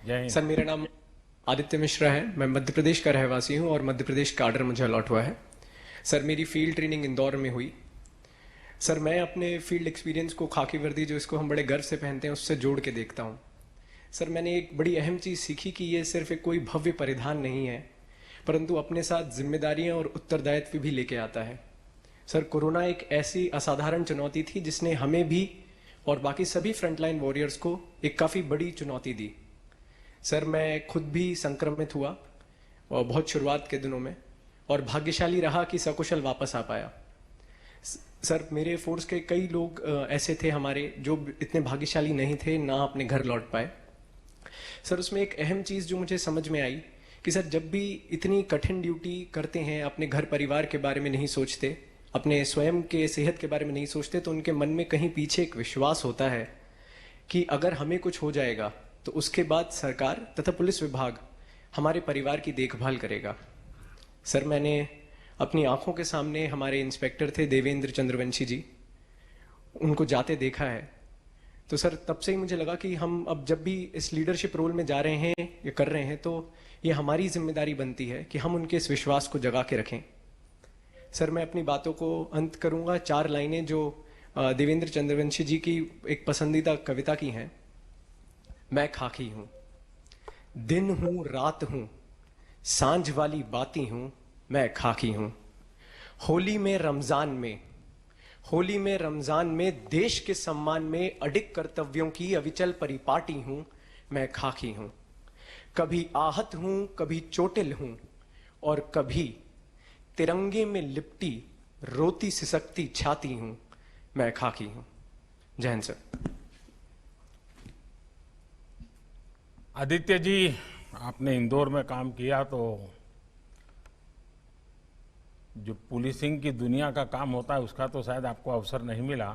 जय हिंद। सर, मेरा नाम आदित्य मिश्रा है। मैं मध्य प्रदेश का रहवासी हूँ और मध्य प्रदेश का आर्डर मुझे अलॉट हुआ है। सर, मेरी फील्ड ट्रेनिंग इंदौर में हुई। सर, मैं अपने फील्ड एक्सपीरियंस को खाकी वर्दी, जो इसको हम बड़े गर्व से पहनते हैं, उससे जोड़ के देखता हूँ। सर, मैंने एक बड़ी अहम चीज़ सीखी कि ये सिर्फ एक कोई भव्य परिधान नहीं है, परंतु अपने साथ जिम्मेदारियाँ और उत्तरदायित्व भी लेके आता है। सर, कोरोना एक ऐसी असाधारण चुनौती थी जिसने हमें भी और बाकी सभी फ्रंटलाइन वॉरियर्स को एक काफ़ी बड़ी चुनौती दी। सर, मैं खुद भी संक्रमित हुआ और बहुत शुरुआत के दिनों में, और भाग्यशाली रहा कि सकुशल वापस आ पाया। सर, मेरे फोर्स के कई लोग ऐसे थे हमारे जो इतने भाग्यशाली नहीं थे, ना अपने घर लौट पाए। सर, उसमें एक अहम चीज़ जो मुझे समझ में आई कि सर, जब भी इतनी कठिन ड्यूटी करते हैं, अपने घर परिवार के बारे में नहीं सोचते, अपने स्वयं के सेहत के बारे में नहीं सोचते, तो उनके मन में कहीं पीछे एक विश्वास होता है कि अगर हमें कुछ हो जाएगा तो उसके बाद सरकार तथा पुलिस विभाग हमारे परिवार की देखभाल करेगा। सर, मैंने अपनी आंखों के सामने हमारे इंस्पेक्टर थे देवेंद्र चंद्रवंशी जी, उनको जाते देखा है। तो सर, तब से ही मुझे लगा कि हम अब जब भी इस लीडरशिप रोल में जा रहे हैं या कर रहे हैं, तो ये हमारी जिम्मेदारी बनती है कि हम उनके इस विश्वास को जगा के रखें। सर, मैं अपनी बातों को अंत करूंगा 4 लाइनें जो देवेंद्र चंद्रवंशी जी की एक पसंदीदा कविता की हैं। मैं खाकी हूं, दिन हूं, रात हूं, सांझ वाली बाती हूं, मैं खाकी हूं। होली में रमजान में, होली में रमजान में देश के सम्मान में अडिग कर्तव्यों की अविचल परिपाटी हूं, मैं खाकी हूं। कभी आहत हूं, कभी चोटिल हूं, और कभी तिरंगे में लिपटी रोती सिसकती छाती हूं, मैं खाकी हूं। जय हिंद सर। आदित्य जी, आपने इंदौर में काम किया तो जो पुलिसिंग की दुनिया का काम होता है उसका तो शायद आपको अवसर नहीं मिला,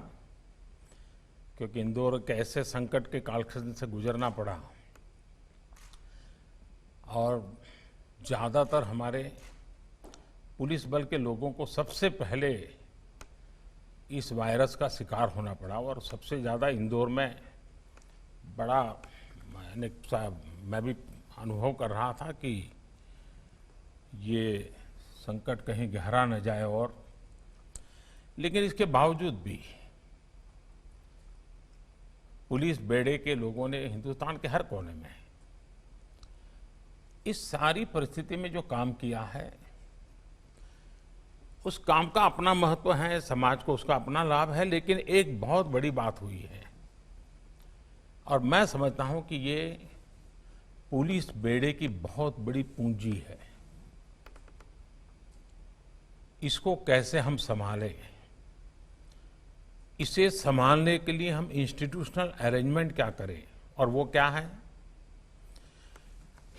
क्योंकि इंदौर के ऐसे संकट के कालखंड से गुजरना पड़ा और ज़्यादातर हमारे पुलिस बल के लोगों को सबसे पहले इस वायरस का शिकार होना पड़ा। और सबसे ज़्यादा इंदौर में बड़ा मैं भी अनुभव कर रहा था कि ये संकट कहीं गहरा न जाए। और लेकिन इसके बावजूद भी पुलिस बेड़े के लोगों ने हिंदुस्तान के हर कोने में इस सारी परिस्थिति में जो काम किया है, उस काम का अपना महत्व है, समाज को उसका अपना लाभ है। लेकिन एक बहुत बड़ी बात हुई है और मैं समझता हूं कि ये पुलिस बेड़े की बहुत बड़ी पूंजी है। इसको कैसे हम संभालें, इसे संभालने के लिए हम इंस्टीट्यूशनल अरेंजमेंट क्या करें, और वो क्या है?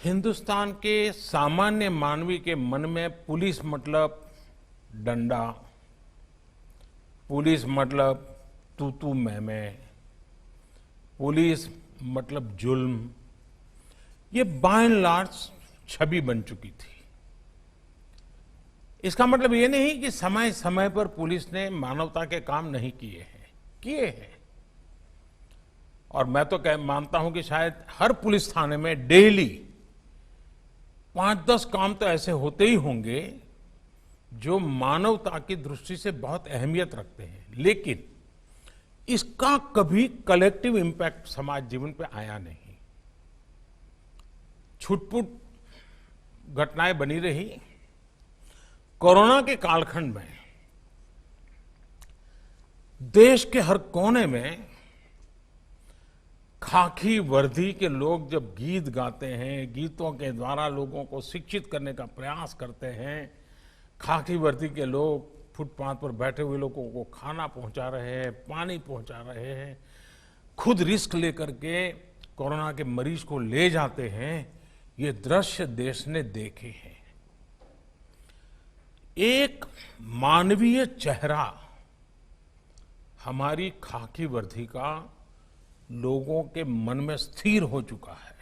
हिंदुस्तान के सामान्य मानवी के मन में पुलिस मतलब डंडा, पुलिस मतलब तू मैं, पुलिस मतलब जुल्म, ये बाय एंड लार्ज छवि बन चुकी थी। इसका मतलब ये नहीं कि समय समय पर पुलिस ने मानवता के काम नहीं किए हैं। और मैं तो मानता हूं कि शायद हर पुलिस थाने में डेली 5-10 काम तो ऐसे होते ही होंगे जो मानवता की दृष्टि से बहुत अहमियत रखते हैं। लेकिन इसका कभी कलेक्टिव इंपैक्ट समाज जीवन पे आया नहीं। छुटपुट घटनाएं बनी रही। कोरोना के कालखंड में देश के हर कोने में खाकी वर्दी के लोग जब गीत गाते हैं, गीतों के द्वारा लोगों को शिक्षित करने का प्रयास करते हैं, खाकी वर्दी के लोग फुटपाथ पर बैठे हुए लोगों को खाना पहुंचा रहे हैं, पानी पहुंचा रहे हैं, खुद रिस्क लेकर के कोरोना के मरीज को ले जाते हैं, ये दृश्य देश ने देखे हैं। एक मानवीय चेहरा हमारी खाकी वर्दी का लोगों के मन में स्थिर हो चुका है।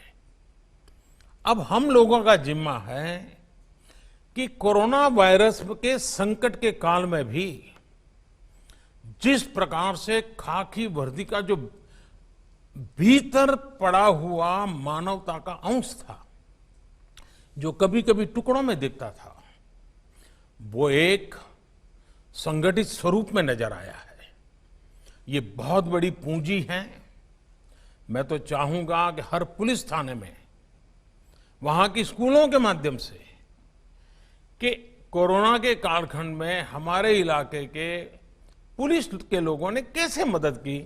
अब हम लोगों का जिम्मा है कि कोरोना वायरस के संकट के काल में भी जिस प्रकार से खाकी वर्दी का जो भीतर पड़ा हुआ मानवता का अंश था, जो कभी कभी टुकड़ों में दिखता था, वो एक संगठित स्वरूप में नजर आया है। ये बहुत बड़ी पूंजी है। मैं तो चाहूंगा कि हर पुलिस थाने में, वहां की स्कूलों के माध्यम से, कि कोरोना के कालखंड में हमारे इलाके के पुलिस के लोगों ने कैसे मदद की,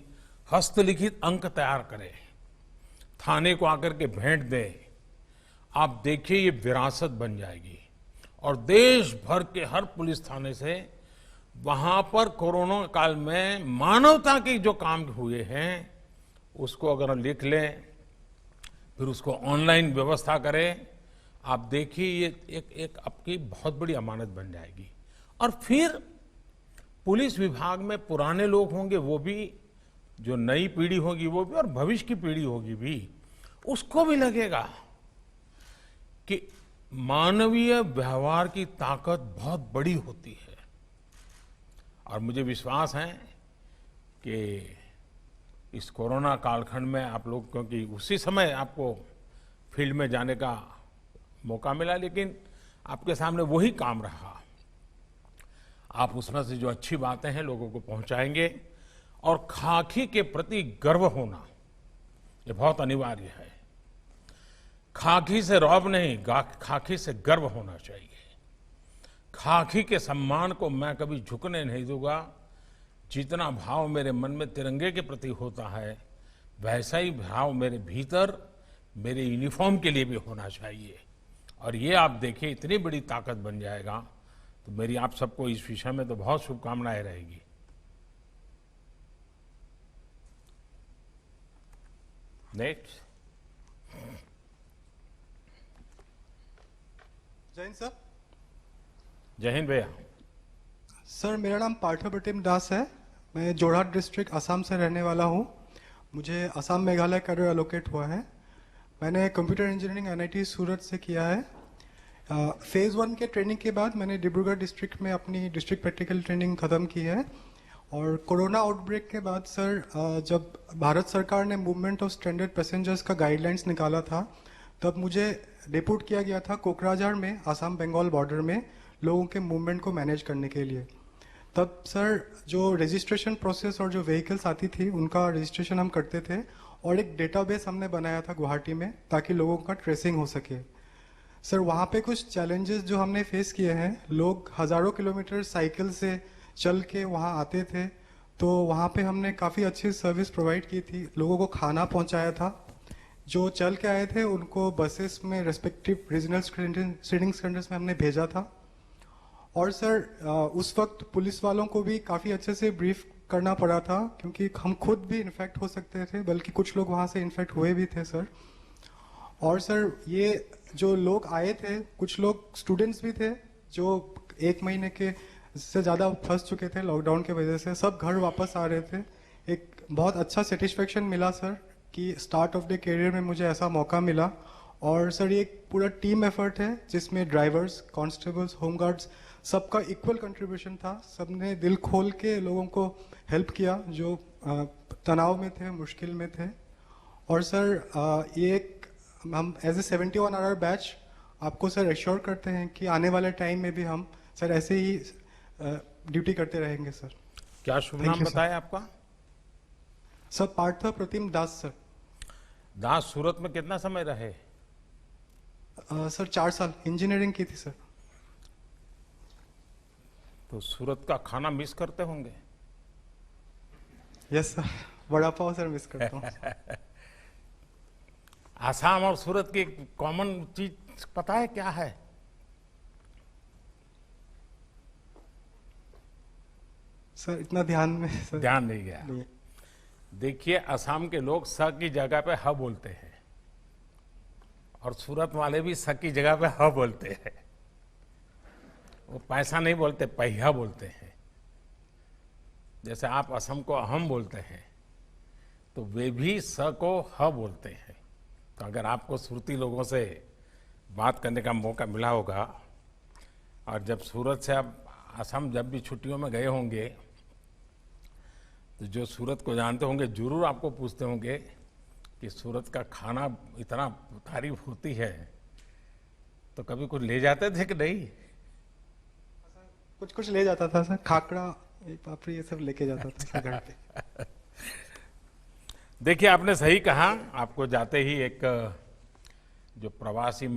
हस्तलिखित अंक तैयार करें, थाने को आकर के भेंट दें। आप देखिए ये विरासत बन जाएगी और देश भर के हर पुलिस थाने से वहां पर कोरोना काल में मानवता के जो काम हुए हैं उसको अगर हम लिख लें, फिर उसको ऑनलाइन व्यवस्था करें, आप देखिए ये एक आपकी बहुत बड़ी अमानत बन जाएगी। और फिर पुलिस विभाग में पुराने लोग होंगे वो भी, जो नई पीढ़ी होगी वो भी, और भविष्य की पीढ़ी होगी भी, उसको भी लगेगा कि मानवीय व्यवहार की ताकत बहुत बड़ी होती है। और मुझे विश्वास है कि इस कोरोना कालखंड में आप लोग, क्योंकि उसी समय आपको फील्ड में जाने का मौका मिला, लेकिन आपके सामने वही काम रहा। आप उसमें से जो अच्छी बातें हैं लोगों को पहुंचाएंगे, और खाकी के प्रति गर्व होना ये बहुत अनिवार्य है। खाकी से रौब नहीं, खाकी से गर्व होना चाहिए। खाकी के सम्मान को मैं कभी झुकने नहीं दूंगा। जितना भाव मेरे मन में तिरंगे के प्रति होता है, वैसा ही भाव मेरे भीतर मेरे यूनिफॉर्म के लिए भी होना चाहिए। और ये आप देखिए इतनी बड़ी ताकत बन जाएगा, तो मेरी आप सबको इस विषय में तो बहुत शुभकामनाएं रहेगी। नेक्स्ट। जय हिंद सर। जय हिंद भैया। सर मेरा नाम पार्थप्रतिम दास है। मैं जोरहाट डिस्ट्रिक्ट असम से रहने वाला हूँ। मुझे असम मेघालय कैडर एलोकेट हुआ है। मैंने कंप्यूटर इंजीनियरिंग एनआईटी सूरत से किया है। फेज़ 1 के ट्रेनिंग के बाद मैंने डिब्रूगढ़ डिस्ट्रिक्ट में अपनी डिस्ट्रिक्ट प्रैक्टिकल ट्रेनिंग ख़त्म की है। और कोरोना आउटब्रेक के बाद सर, जब भारत सरकार ने मूवमेंट ऑफ स्ट्रैंडेड पैसेंजर्स का गाइडलाइंस निकाला था, तब मुझे डिप्यूट किया गया था कोकराझार में, आसाम बंगाल बॉर्डर में, लोगों के मूवमेंट को मैनेज करने के लिए। तब सर जो रजिस्ट्रेशन प्रोसेस और जो व्हीकल्स आती थी उनका रजिस्ट्रेशन हम करते थे, और एक डेटाबेस हमने बनाया था गुवाहाटी में, ताकि लोगों का ट्रेसिंग हो सके। सर वहाँ पे कुछ चैलेंजेस जो हमने फेस किए हैं, लोग हज़ारों किलोमीटर साइकिल से चल के वहाँ आते थे, तो वहाँ पे हमने काफ़ी अच्छी सर्विस प्रोवाइड की थी, लोगों को खाना पहुँचाया था। जो चल के आए थे उनको बसेस में रेस्पेक्टिव रीजनल सीटिंग सेंटर्स में हमने भेजा था। और सर उस वक्त पुलिस वालों को भी काफ़ी अच्छे से ब्रीफ करना पड़ा था, क्योंकि हम खुद भी इन्फेक्ट हो सकते थे, बल्कि कुछ लोग वहाँ से इन्फेक्ट हुए भी थे सर। और सर ये जो लोग आए थे, कुछ लोग स्टूडेंट्स भी थे जो 1 महीने के से ज़्यादा फंस चुके थे लॉकडाउन के वजह से, सब घर वापस आ रहे थे। एक बहुत अच्छा सेटिस्फेक्शन मिला सर कि स्टार्ट ऑफ द करियर में मुझे ऐसा मौका मिला। और सर ये एक पूरा टीम एफर्ट है, जिसमें ड्राइवर्स, कांस्टेबल्स, होमगार्ड्स, सबका इक्वल कंट्रीब्यूशन था। सबने दिल खोल के लोगों को हेल्प किया जो तनाव में थे, मुश्किल में थे। और सर ये एक हम एज ए 71 आवर बैच आपको सर एश्योर करते हैं कि आने वाले टाइम में भी हम सर ऐसे ही ड्यूटी करते रहेंगे सर। क्या शुभ नाम बताया आपका? सर पार्थ प्रतिम दास सर। दास सूरत में कितना समय रहे? सर 4 साल इंजीनियरिंग की थी सर। तो सूरत का खाना मिस करते होंगे? Yes sir, vada pav sir miss करता हूँ। आसाम और सूरत की कॉमन चीज पता है क्या है? सर इतना ध्यान में सर ध्यान नहीं गया। नहीं। देखिए असम के लोग स की जगह पे ह बोलते हैं, और सूरत वाले भी स की जगह पे ह बोलते हैं। वो पैसा नहीं बोलते, पहिया बोलते हैं। जैसे आप असम को अहम बोलते हैं, तो वे भी स को ह बोलते हैं। तो अगर आपको सुरती लोगों से बात करने का मौका मिला होगा, और जब सूरत से आप असम जब भी छुट्टियों में गए होंगे, तो जो सूरत को जानते होंगे जरूर आपको पूछते होंगे कि सूरत का खाना इतना तारीफ होती है, तो कभी कुछ ले जाते थे कि नहीं? कुछ कुछ ले जाता था सर, खाकड़ा, एक पापड़ी, ये सब लेके जाता था सर घर पे। देखिए, आपने सही कहा। आपको जाते ही एक जो प्रवासी